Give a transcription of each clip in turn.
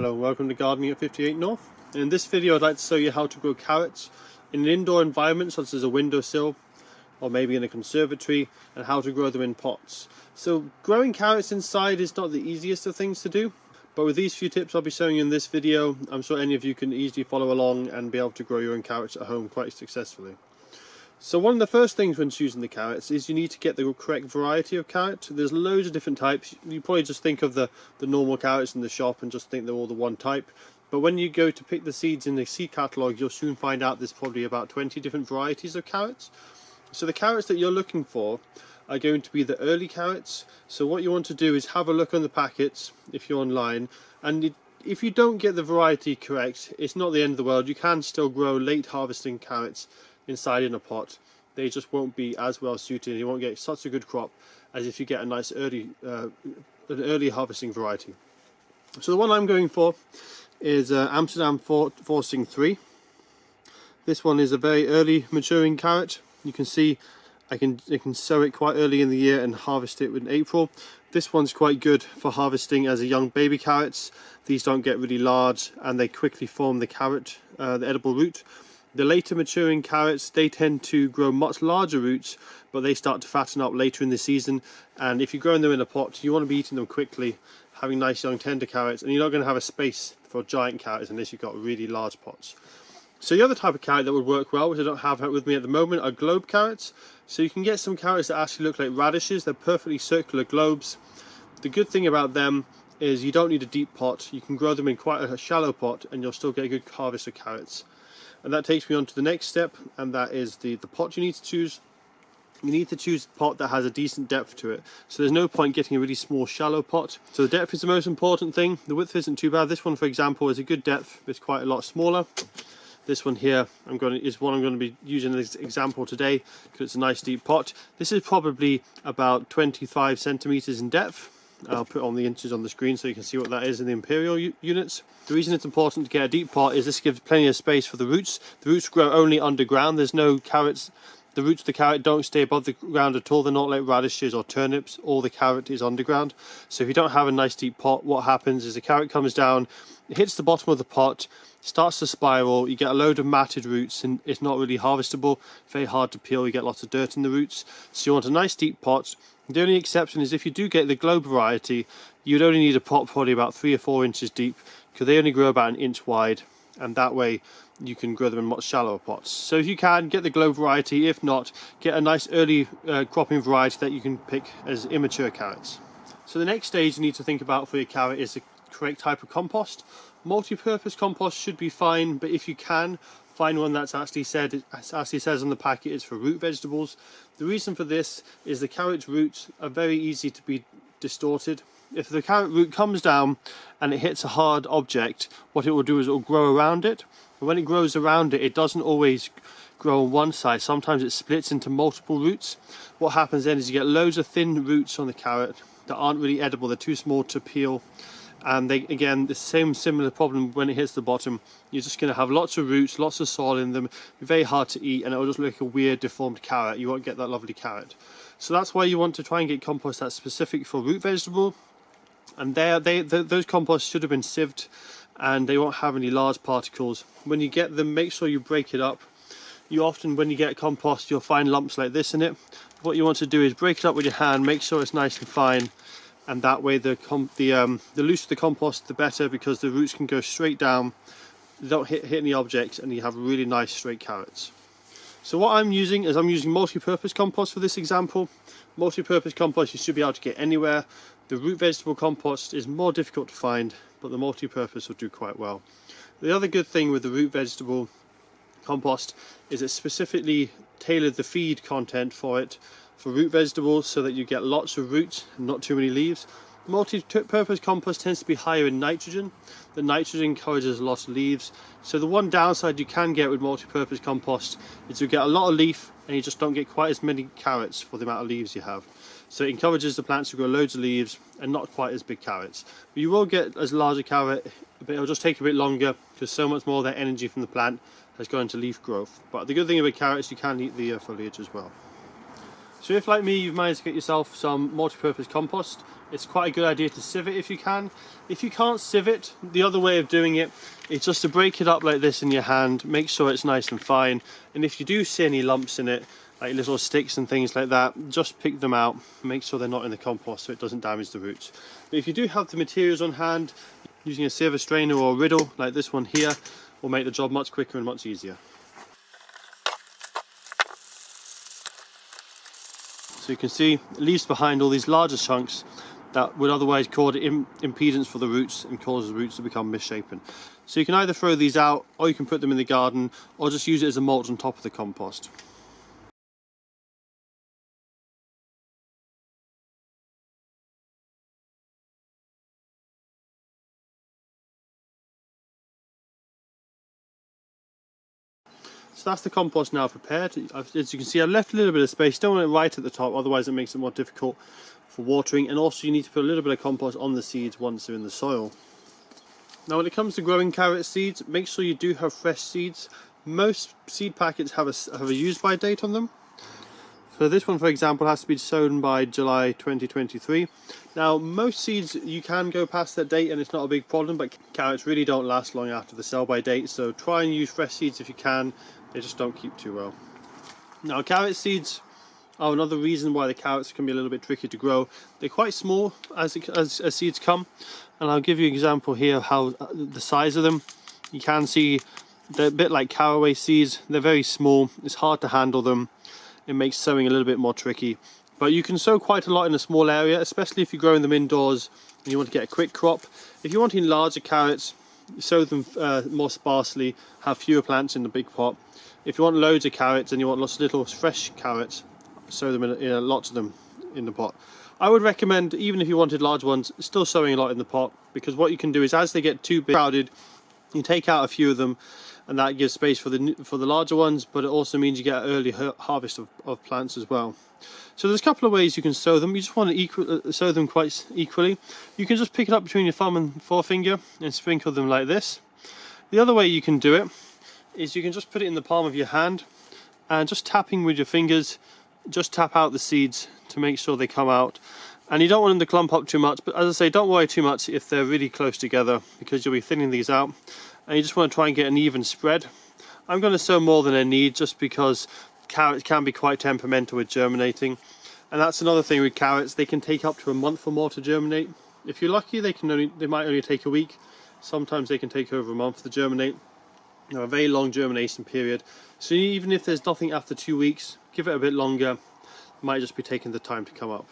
Hello and welcome to Gardening at 58 North. In this video I'd like to show you how to grow carrots in an indoor environment such as a windowsill or maybe in a conservatory, and how to grow them in pots. So growing carrots inside is not the easiest of things to do, but with these few tips I'll be showing you in this video, I'm sure any of you can easily follow along and be able to grow your own carrots at home quite successfully. So one of the first things when choosing the carrots is you need to get the correct variety of carrot. There's loads of different types. You probably just think of the normal carrots in the shop and just think they're all the one type. But when you go to pick the seeds in the seed catalogue, you'll soon find out there's probably about 20 different varieties of carrots. So the carrots that you're looking for are going to be the early carrots. So what you want to do is have a look on the packets if you're online, and if you don't get the variety correct, it's not the end of the world. You can still grow late harvesting carrots inside in a pot. They just won't be as well suited. You won't get such a good crop as if you get a nice early harvesting variety. So the one I'm going for is Amsterdam Forcing 3. This one is a very early maturing carrot. You can see I can sow it quite early in the year and harvest it in April. This one's quite good for harvesting as a young baby carrots. These don't get really large and they quickly form the carrot, the edible root. The later maturing carrots, they tend to grow much larger roots, but they start to fatten up later in the season. And if you're growing them in a pot, you want to be eating them quickly, having nice young tender carrots, and you're not going to have a space for giant carrots unless you've got really large pots. So the other type of carrot that would work well, which I don't have with me at the moment, are globe carrots. So you can get some carrots that actually look like radishes. They're perfectly circular globes. The good thing about them is you don't need a deep pot. You can grow them in quite a shallow pot and you'll still get a good harvest of carrots. And that takes me on to the next step, and that is the pot you need to choose. You need to choose a pot that has a decent depth to it. So there's no point getting a really small shallow pot. So the depth is the most important thing. The width isn't too bad. This one, for example, is a good depth. It's quite a lot smaller. This one here is one I'm going to be using as an example today because it's a nice deep pot. This is probably about 25 centimeters in depth. I'll put on the inches on the screen so you can see what that is in the imperial units. The reason it's important to get a deep pot is this gives plenty of space for the roots. The roots grow only underground. There's no carrots. The roots of the carrot don't stay above the ground at all. They're not like radishes or turnips. All the carrot is underground. So if you don't have a nice deep pot, what happens is the carrot comes down, it hits the bottom of the pot, starts to spiral, you get a load of matted roots and it's not really harvestable, very hard to peel, you get lots of dirt in the roots. So you want a nice deep pot. The only exception is if you do get the globe variety, you'd only need a pot probably about 3 or 4 inches deep because they only grow about an inch wide, and that way you can grow them in much shallower pots. So if you can, get the globe variety. If not, get a nice early cropping variety that you can pick as immature carrots. So the next stage you need to think about for your carrot is the correct type of compost. Multi-purpose compost should be fine, but if you can, find one that's actually says on the packet it's for root vegetables. The reason for this is the carrot's roots are very easy to be distorted. If the carrot root comes down and it hits a hard object, what it will do is it will grow around it. And when it grows around it, it doesn't always grow on one side. Sometimes it splits into multiple roots. What happens then is you get loads of thin roots on the carrot that aren't really edible. They're too small to peel. And they, again, the similar problem when it hits the bottom. You're just going to have lots of roots, lots of soil in them, very hard to eat, and it will just look like a weird deformed carrot. You won't get that lovely carrot. So that's why you want to try and get compost that's specific for root vegetable. And those composts should have been sieved and they won't have any large particles. When you get them, make sure you break it up. You often, when you get compost, you'll find lumps like this in it. What you want to do is break it up with your hand, make sure it's nice and fine. And that way the looser the compost the better, because the roots can go straight down, they don't hit any objects, and you have really nice straight carrots. So what I'm using is multi-purpose compost for this example. Multi-purpose compost you should be able to get anywhere. The root vegetable compost is more difficult to find, but the multi-purpose will do quite well. The other good thing with the root vegetable compost is it specifically tailored the feed content for it for root vegetables so that you get lots of roots and not too many leaves. Multi-purpose compost tends to be higher in nitrogen. The nitrogen encourages a lot of leaves. So the one downside you can get with multi-purpose compost is you get a lot of leaf and you just don't get quite as many carrots for the amount of leaves you have. So it encourages the plants to grow loads of leaves and not quite as big carrots. But you will get as large a carrot, but it'll just take a bit longer because so much more of that energy from the plant has gone into leaf growth. But the good thing about carrots, you can eat the foliage as well. So if, like me, you've managed to get yourself some multi-purpose compost, it's quite a good idea to sieve it if you can. If you can't sieve it, the other way of doing it is just to break it up like this in your hand, make sure it's nice and fine, and if you do see any lumps in it, like little sticks and things like that, just pick them out, make sure they're not in the compost so it doesn't damage the roots. But if you do have the materials on hand, using a sieve strainer or a riddle like this one here will make the job much quicker and much easier. So you can see it leaves behind all these larger chunks that would otherwise cause impedance for the roots and cause the roots to become misshapen. So you can either throw these out, or you can put them in the garden, or just use it as a mulch on top of the compost. So that's the compost now prepared. As you can see, I've left a little bit of space. Don't want it right at the top, otherwise it makes it more difficult for watering. And also you need to put a little bit of compost on the seeds once they're in the soil. Now when it comes to growing carrot seeds, make sure you do have fresh seeds. Most seed packets have a use by date on them. So this one, for example, has to be sown by July 2023. Now most seeds you can go past that date and it's not a big problem, but carrots really don't last long after the sell by date, so try and use fresh seeds if you can. They just don't keep too well. Now carrot seeds are another reason why the carrots can be a little bit tricky to grow. They're quite small as seeds come, and I'll give you an example here of how the size of them. You can see they're a bit like caraway seeds. They're very small, it's hard to handle them. It makes sowing a little bit more tricky, but you can sow quite a lot in a small area, especially if you're growing them indoors and you want to get a quick crop. If you're wanting larger carrots, sow them more sparsely, have fewer plants in the big pot. If you want loads of carrots and you want lots of little fresh carrots, sow them in lots of them in the pot. I would recommend, even if you wanted large ones, still sowing a lot in the pot, because what you can do is as they get too big, crowded, you take out a few of them, and that gives space for the larger ones, but it also means you get an early harvest of plants as well. So there's a couple of ways you can sow them. You just want to sow them quite equally. You can just pick it up between your thumb and forefinger and sprinkle them like this. The other way you can do it is you can just put it in the palm of your hand and just tapping with your fingers, just tap out the seeds to make sure they come out. And you don't want them to clump up too much, but as I say, don't worry too much if they're really close together, because you'll be thinning these out, and you just want to try and get an even spread. I'm going to sow more than I need just because carrots can be quite temperamental with germinating, and that's another thing with carrots. They can take up to a month or more to germinate. If you're lucky, they might only take a week. Sometimes they can take over a month to germinate. You know, a very long germination period. So even if there's nothing after 2 weeks, give it a bit longer. It might just be taking the time to come up.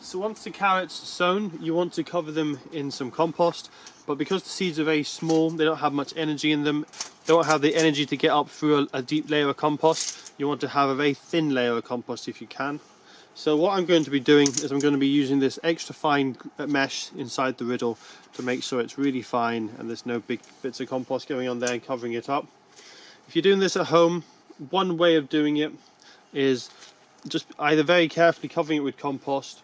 So once the carrots are sown, you want to cover them in some compost, but because the seeds are very small, they don't have much energy in them, they don't have the energy to get up through a deep layer of compost. You want to have a very thin layer of compost if you can. So what I'm going to be doing is I'm going to be using this extra fine mesh inside the riddle to make sure it's really fine and there's no big bits of compost going on there and covering it up. If you're doing this at home, one way of doing it is just either very carefully covering it with compost,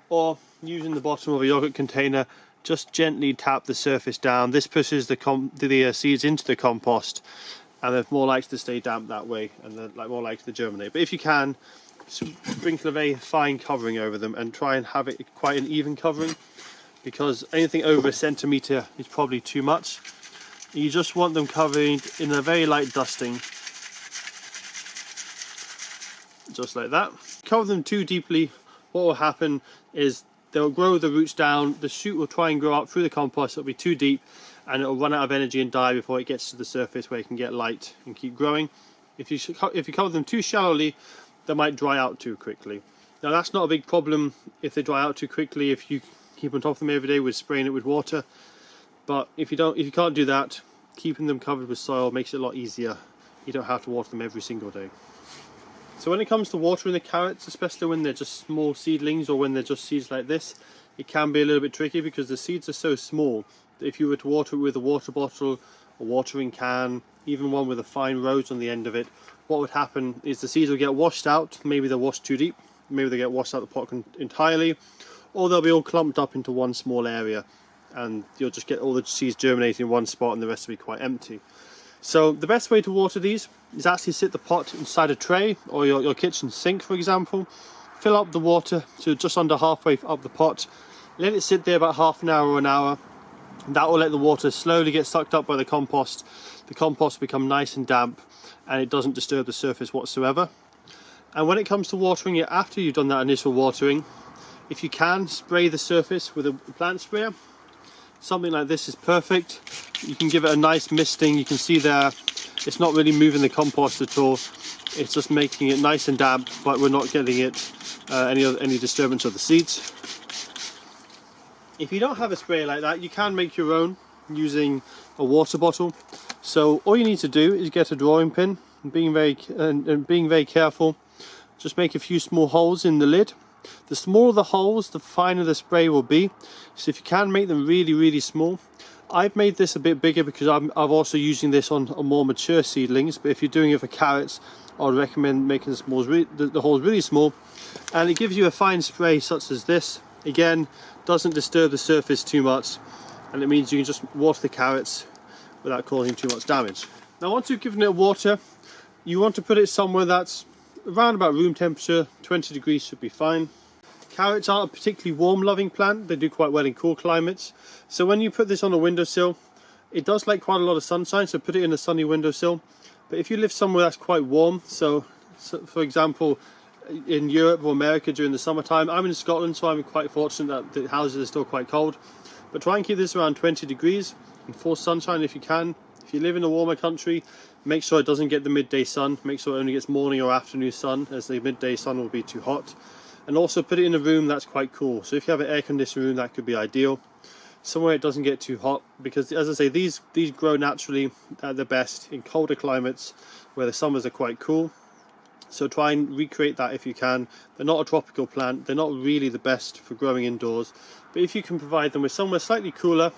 or using the bottom of a yogurt container, just gently tap the surface down. This pushes the seeds into the compost, and they're more likely to stay damp that way, and they're more likely to germinate. But if you can, sprinkle a very fine covering over them and try and have it quite an even covering, because anything over 1 centimetre is probably too much. You just want them covered in a very light dusting, just like that. Cover them too deeply, what will happen is they'll grow the roots down, the shoot will try and grow up through the compost, it'll be too deep and it'll run out of energy and die before it gets to the surface where it can get light and keep growing. If you cover them too shallowly, they might dry out too quickly. Now that's not a big problem if they dry out too quickly, if you keep on top of them every day with spraying it with water. But if you can't do that, keeping them covered with soil makes it a lot easier. You don't have to water them every single day. So when it comes to watering the carrots, especially when they're just small seedlings or when they're just seeds like this, it can be a little bit tricky because the seeds are so small that if you were to water it with a water bottle, a watering can, even one with a fine rose on the end of it, what would happen is the seeds will get washed out. Maybe they're washed too deep, maybe they get washed out of the pot entirely, or they'll be all clumped up into one small area and you'll just get all the seeds germinating in one spot and the rest will be quite empty. So the best way to water these is actually sit the pot inside a tray or your kitchen sink, for example. Fill up the water to just under halfway up the pot. Let it sit there about half an hour or an hour. That will let the water slowly get sucked up by the compost. The compost will become nice and damp and it doesn't disturb the surface whatsoever. And when it comes to watering it after you've done that initial watering, if you can, spray the surface with a plant sprayer. Something like this is perfect. You can give it a nice misting. You can see there, it's not really moving the compost at all. It's just making it nice and damp, but we're not getting it any disturbance of the seeds. If you don't have a sprayer like that, you can make your own using a water bottle. So all you need to do is get a drawing pin and being very careful. Just make a few small holes in the lid. The smaller the holes, the finer the spray will be. So if you can make them really small. I've made this a bit bigger because I'm also using this on more mature seedlings. But if you're doing it for carrots, I'd recommend making the holes really small. And it gives you a fine spray such as this. Again, doesn't disturb the surface too much, and it means you can just water the carrots without causing too much damage. Now once you've given it water, you want to put it somewhere that's around about room temperature. 20 degrees should be fine. Carrots aren't a particularly warm loving plant. They do quite well in cool climates. So when you put this on a windowsill, it does like quite a lot of sunshine, so put it in a sunny windowsill. But if you live somewhere that's quite warm, so for example in Europe or America during the summertime, I'm in Scotland, so I'm quite fortunate that the houses are still quite cold. But try and keep this around 20 degrees in full sunshine if you can. If you live in a warmer country, make sure it doesn't get the midday sun. Make sure it only gets morning or afternoon sun, as the midday sun will be too hot. And also put it in a room that's quite cool. So if you have an air conditioned room, that could be ideal. Somewhere it doesn't get too hot, because as I say, these grow naturally at their best in colder climates where the summers are quite cool. So try and recreate that if you can. They're not a tropical plant. They're not really the best for growing indoors. But if you can provide them with somewhere slightly cooler,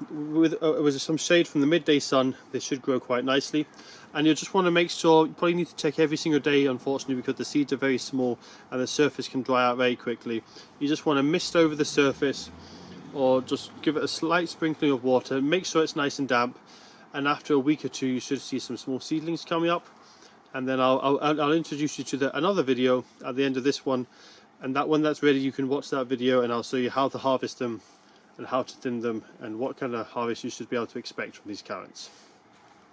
with some shade from the midday sun, they should grow quite nicely. And you'll just want to make sure, you probably need to check every single day, unfortunately, because the seeds are very small and the surface can dry out very quickly. You just want to mist over the surface or just give it a slight sprinkling of water. Make sure it's nice and damp. And after a week or two, you should see some small seedlings coming up. And then I'll introduce you to another video at the end of this one, and that when that's ready you can watch that video and I'll show you how to harvest them and how to thin them and what kind of harvest you should be able to expect from these carrots.